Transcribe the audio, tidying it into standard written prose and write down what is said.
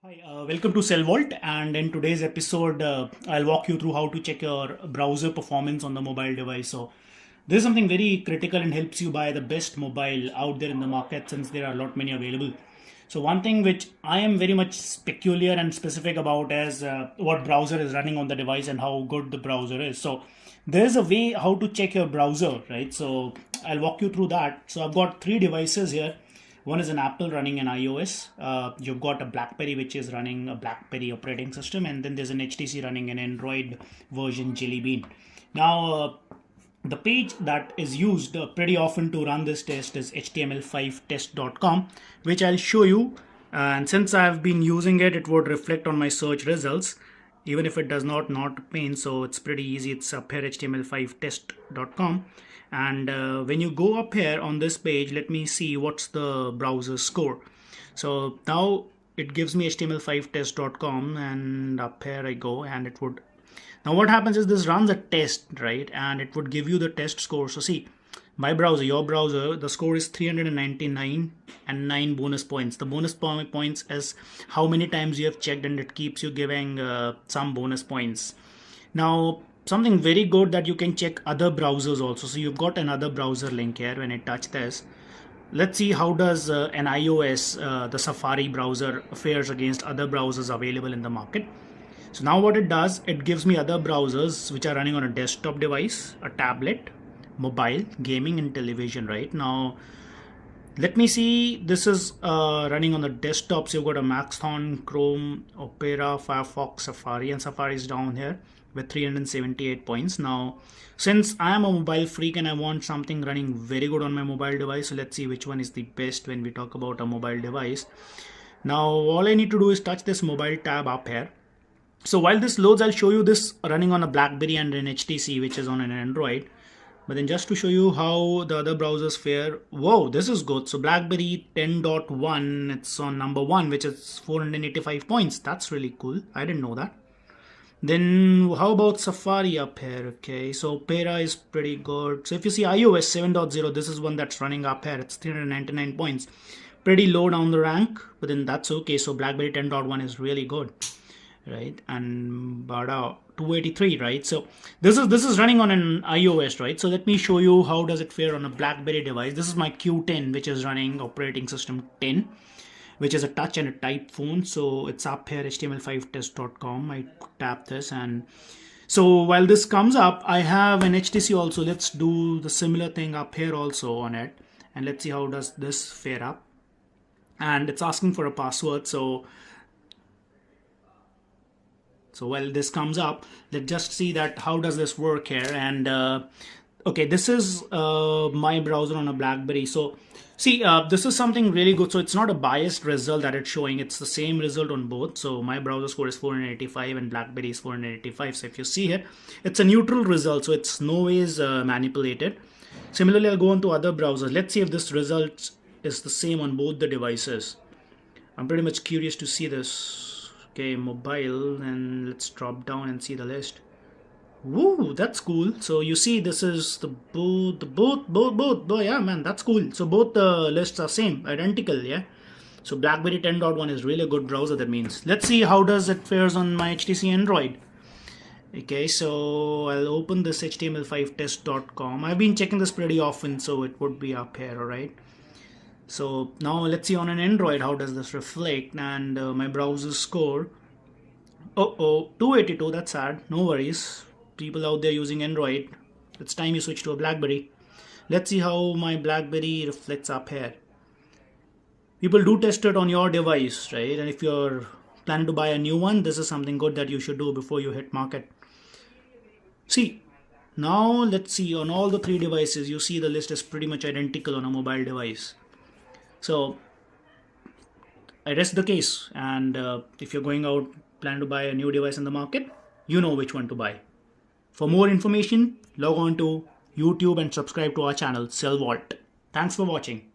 Hi, welcome to CellVault, and in today's episode, I'll walk you through how to check your browser performance on the mobile device. So, this is something very critical and helps you buy the best mobile out there in the market since there are a lot many available. So, one thing which I am very much peculiar and specific about is what browser is running on the device and how good the browser is. So, there's a way how to check your browser, right? So, I'll walk you through that. So, I've got three devices here. One is an Apple running an iOS. You've got a BlackBerry which is running a BlackBerry operating system, and then there's an HTC running an Android version Jelly Bean. Now, the page that is used pretty often to run this test is html5test.com, which I'll show you. And since I've been using it, it would reflect on my search results, even if it does not pain. So it's pretty easy. It's up here, html5test.com. And when you go up here on this page, let me see what's the browser score. So now it gives me html5test.com, and up here I go, and it would, now what happens is this runs a test, right? And it would give you the test score. So see, my browser, your browser, the score is 399 and 9 bonus points. The bonus points is how many times you have checked, and it keeps you giving some bonus points. Now, something very good that you can check other browsers also. So you've got another browser link here. When I touch this, let's see how does an iOS, the Safari browser, fares against other browsers available in the market. So now what it does, it gives me other browsers which are running on a desktop device, a tablet, mobile, gaming, and television. Right now, let me see, this is running on the desktop. So you've got a Maxthon, Chrome, Opera, Firefox, Safari, and Safari is down here with 378 points. Now, since I am a mobile freak and I want something running very good on my mobile device, so let's see which one is the best when we talk about a mobile device. Now, all I need to do is touch this mobile tab up here. So while this loads, I'll show you this running on a BlackBerry and an HTC, which is on an Android. But then just to show you how the other browsers fare, whoa, this is good. So BlackBerry 10.1, it's on number 1, which is 485 points. That's really cool. I didn't know that. Then how about Safari up here? Okay, so Opera is pretty good. So if you see iOS 7.0, this is one that's running up here. It's 399 points. Pretty low down the rank, but then that's okay. So BlackBerry 10.1 is really good, right? And Bada 283, right? So this is running on an iOS, right? So let me show you how does it fare on a BlackBerry device. This is my Q10, which is running operating system 10, which is a touch and a type phone. So it's up here, html5test.com. I tap this, and so while this comes up, I have an HTC also. Let's do the similar thing up here also on it, and let's see how does this fare up. And it's asking for a password. So while this comes up, let's just see that how does this work here. And okay, this is my browser on a BlackBerry. So see, this is something really good. So it's not a biased result that it's showing. It's the same result on both. So my browser score is 485 and BlackBerry is 485. So if you see here, it's a neutral result. So it's no ways manipulated. Similarly, I'll go on to other browsers. Let's see if this result is the same on both the devices. I'm pretty much curious to see this. Okay, mobile, and let's drop down and see the list. Woo, that's cool. So you see, this is the both. Oh yeah, man, that's cool. So both the lists are same, identical, yeah. So BlackBerry 10.1 is really a good browser. That means, let's see how does it fares on my HTC Android. Okay, so I'll open this html5test.com. I've been checking this pretty often, so it would be up here, alright. So now let's see on an Android how does this reflect, and my browser score. 282. That's sad. No worries. People out there using Android, it's time you switch to a BlackBerry. Let's see how my BlackBerry reflects up here. People do test it on your device, right? And if you're planning to buy a new one, this is something good that you should do before you hit market. See, now let's see on all the three devices. You see the list is pretty much identical on a mobile device. So I rest the case, and if you're going out, plan to buy a new device in the market, you know which one to buy. For more information, log on to YouTube and subscribe to our channel, CellVault. Thanks for watching.